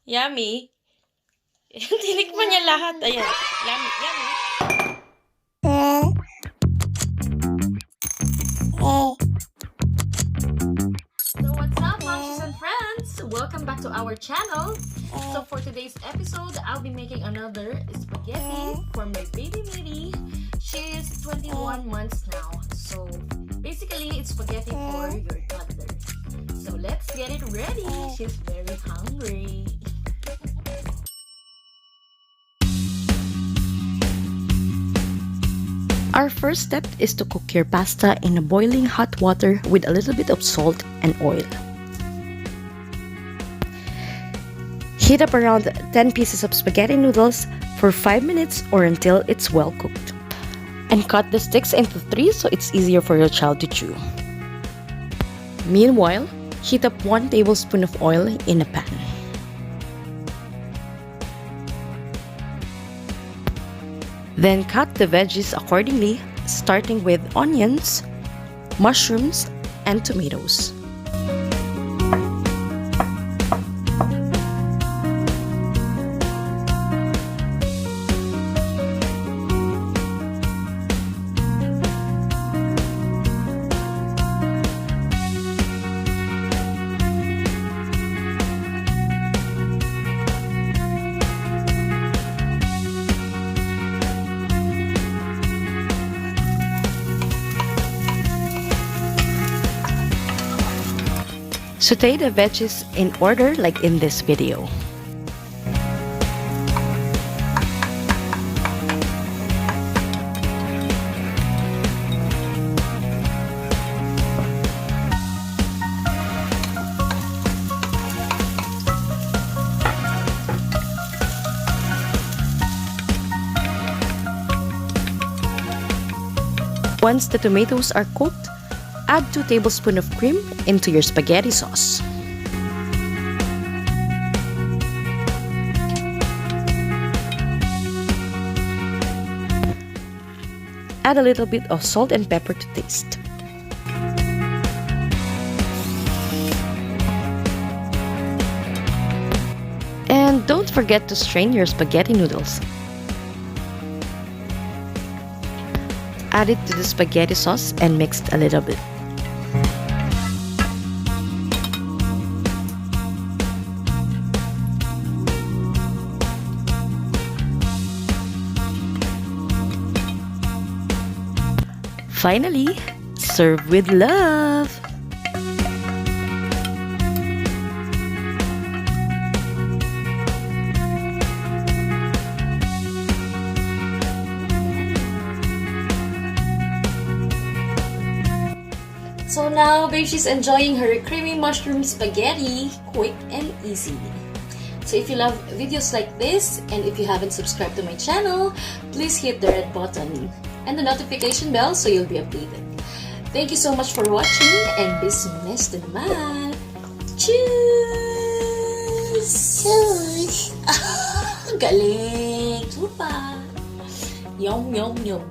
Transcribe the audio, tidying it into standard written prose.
Yummy. Tinikman niya lahat. Ayan. Yummy, yummy. So what's up, moms and friends? Welcome back to our channel. So for today's episode, I'll be making another spaghetti for my baby Miri. She is 21 months now. So basically, it's spaghetti for your toddler. So let's get it ready. She's very hungry. Our first step is to cook your pasta in a boiling hot water with a little bit of salt and oil. Heat up around 10 pieces of spaghetti noodles for 5 minutes or until it's well cooked. And cut the sticks into 3 so it's easier for your child to chew. Meanwhile, heat up 1 tablespoon of oil in a pan. Then cut the veggies accordingly, starting with onions, mushrooms, and tomatoes. Sauté the veggies in order like in this video. Once the tomatoes are cooked, add 2 tablespoons of cream into your spaghetti sauce. Add a little bit of salt and pepper to taste. And don't forget to strain your spaghetti noodles. Add it to the spaghetti sauce and mix it a little bit. Finally, serve with love! So now, Babeshie's enjoying her creamy mushroom spaghetti, quick and easy. So if you love videos like this, and if you haven't subscribed to my channel, please hit the red button and the notification bell so you'll be updated. Thank you so much for watching, and bismillah naman. Cheers! Cheers! Galing! Super! Yum, yum, yum!